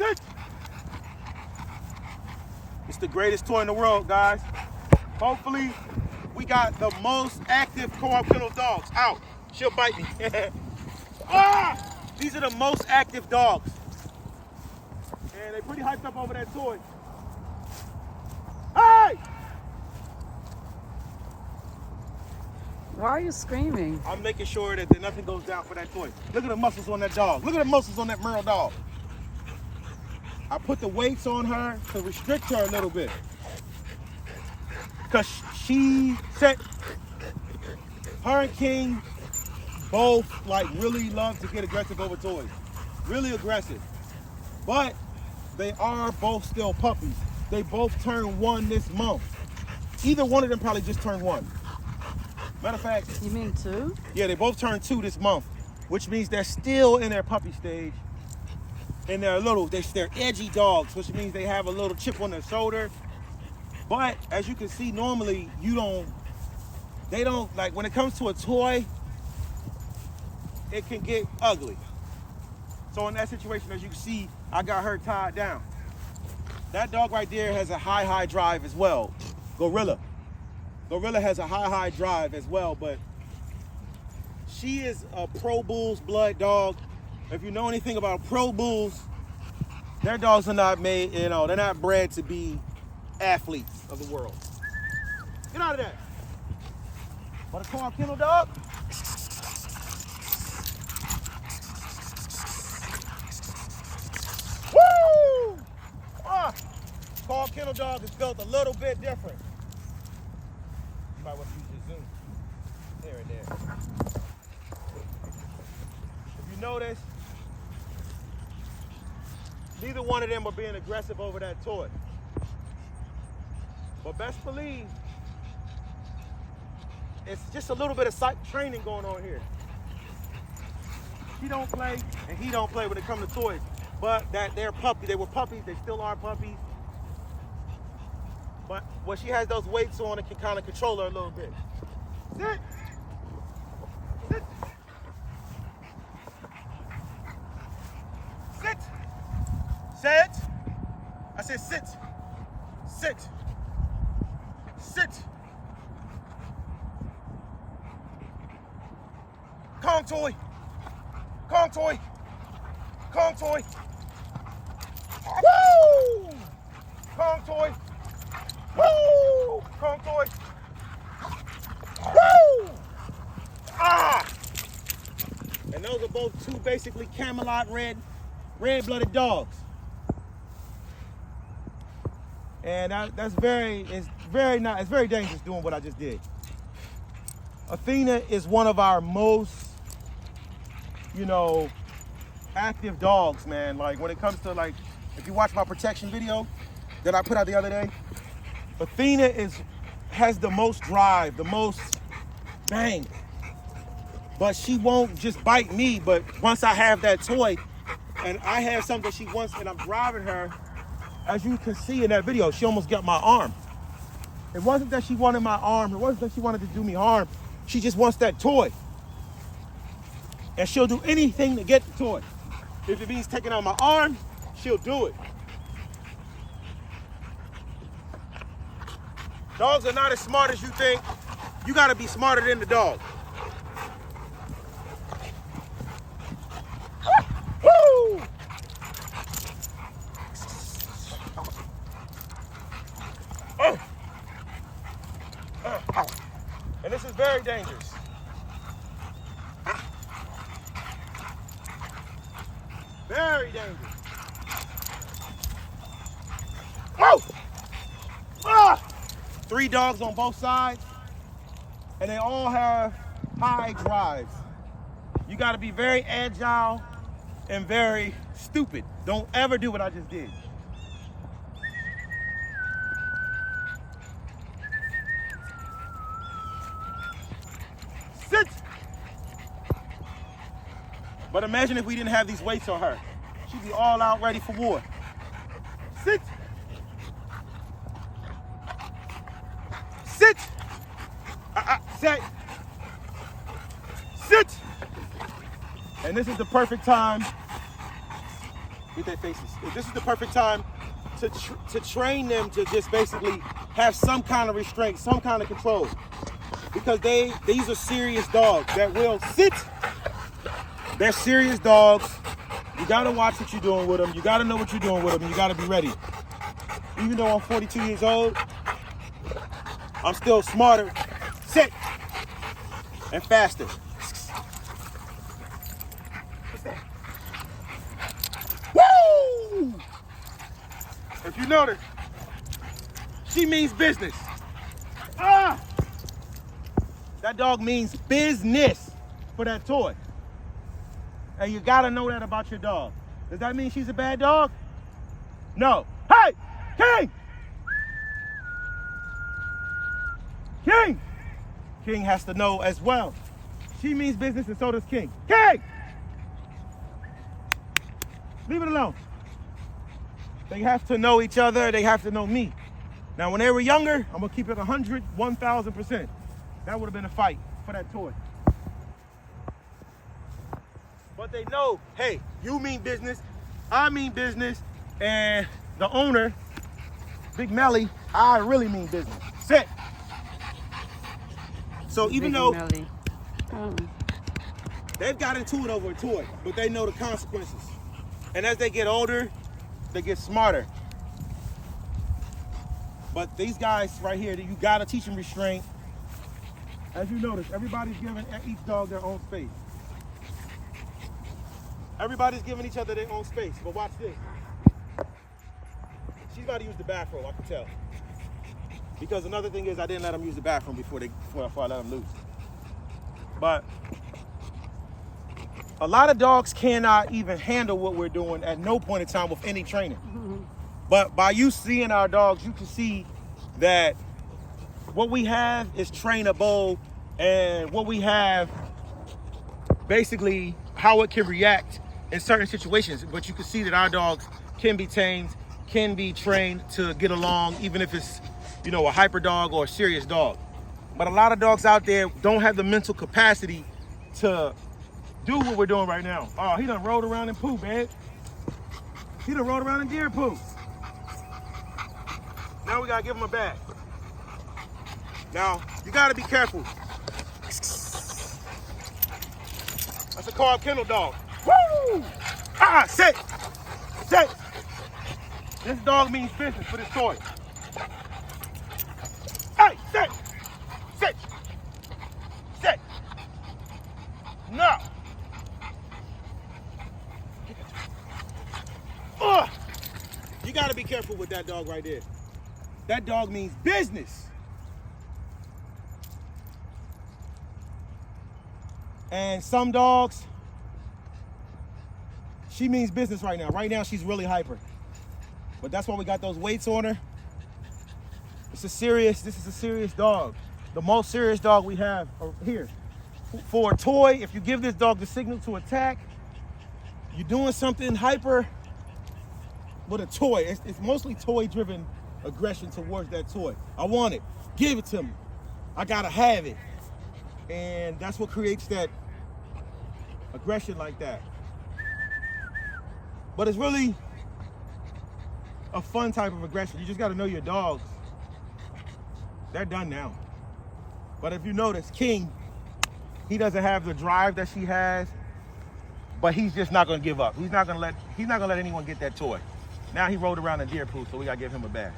Sit. It's the greatest toy in the world, guys. Hopefully, we got the most active co-op kennel dogs. Out. She'll bite me. Ah! These are the most active dogs. And they're pretty hyped up over that toy. Hey! Why are you screaming? I'm making sure that nothing goes down for that toy. Look at the muscles on that dog. Look at the muscles on that Merle dog. I put the weights on her to restrict her a little bit. Because she said her and King both like really love to get aggressive over toys. Really aggressive. But they are both still puppies. They both turned 1 this month. Either one of them probably just turned 1. Matter of fact. You mean 2? Yeah, they both turned 2 this month, which means they're still in their puppy stage. And they're edgy dogs, which means they have a little chip on their shoulder. But as you can see, normally they don't, like when it comes to a toy, it can get ugly. So in that situation, as you can see, I got her tied down. That dog right there has a high drive as well. Gorilla. Gorilla has a high drive as well, but she is a Pro Bulls blood dog. If you know anything about Pro Bulls, their dogs are not made, they're not bred to be athletes of the world. Get out of there. Want to call a kennel dog? Woo! Call kennel dog is built a little bit different. You might want to use your zoom here and there. If you notice, neither one of them are being aggressive over that toy. But best believe, it's just a little bit of psych training going on here. She don't play and he don't play when it comes to toys. But that they're puppies. They were puppies. They still are puppies. But when she has those weights on, it can kind of control her a little bit. Sit. Sit. Sit. Sit. I said sit. Sit. Sit. Kong toy. Kong toy. Kong toy. Woo! Kong toy. Woo! Kong toy. Woo! Ah! And those are both 2 basically Camelot red-blooded dogs. And it's very dangerous doing what I just did. Athena is one of our most, active dogs, man. Like when it comes to if you watch my protection video that I put out the other day, Athena has the most drive, the most bang. But she won't just bite me, but once I have that toy and I have something she wants and I'm driving her, as you can see in that video, she almost got my arm. It wasn't that she wanted my arm, it wasn't that she wanted to do me harm. She just wants that toy. And she'll do anything to get the toy. If it means taking out my arm, she'll do it. Dogs are not as smart as you think. You gotta be smarter than the dog. Woo! And this is very dangerous. Very dangerous. Whoa! Ah! 3 dogs on both sides, and they all have high drives. You got to be very agile and very stupid. Don't ever do what I just did. Sit! But imagine if we didn't have these weights on her. She'd be all out ready for war. Sit! Sit! Sit! Sit! And this is the perfect time Get their faces. This is the perfect time to train them to just basically have some kind of restraint, some kind of control. Because these are serious dogs that will sit. They're serious dogs. You gotta watch what you're doing with them. You gotta know what you're doing with them. And you gotta be ready. Even though I'm 42 years old, I'm still smarter, sit, and faster. What's that? Woo! If you notice, she means business. Ah! That dog means business for that toy. And you gotta know that about your dog. Does that mean she's a bad dog? No. Hey! King! King! King has to know as well. She means business and so does King. King! Leave it alone. They have to know each other. They have to know me. Now, when they were younger, I'm gonna keep it 100, 1,000%. That would have been a fight for that toy. But they know, hey, you mean business, I mean business, and the owner, Big Melly, I really mean business. Sit. So even though they've got into it over a toy, but they know the consequences. And as they get older, they get smarter. But these guys right here, you gotta teach them restraint. As you notice, everybody's giving each dog their own space. Everybody's giving each other their own space. But watch this. She's about to use the bathroom, I can tell. Because another thing is I didn't let them use the bathroom before I let them loose. But a lot of dogs cannot even handle what we're doing at no point in time with any training. But by you seeing our dogs, you can see that what we have is trainable, and what we have basically how it can react in certain situations. But you can see that our dogs can be tamed, can be trained to get along, even if it's, you know, a hyper dog or a serious dog. But a lot of dogs out there don't have the mental capacity to do what we're doing right now. Oh, he done rolled around in poo, man. He done rolled around in deer poo. Now we gotta give him a bag. Now, you gotta be careful. That's a Carl Kennel dog. Woo! Ah, sit! Sit! This dog means business for this toy. Hey, sit! Sit! Sit! No! You gotta be careful with that dog right there. That dog means business. And some dogs, she means business right now. Right now, she's really hyper. But that's why we got those weights on her. This is a serious dog. The most serious dog we have here. For a toy, if you give this dog the signal to attack, you're doing something hyper with a toy. It's mostly toy-driven aggression towards that toy. I want it. Give it to me. I gotta have it. And that's what creates that aggression like that. But it's really a fun type of aggression. You just gotta know your dogs. They're done now. But if you notice, King, he doesn't have the drive that she has, but he's just not gonna give up. He's not gonna let anyone get that toy. Now he rolled around in deer poo, so we gotta give him a bath.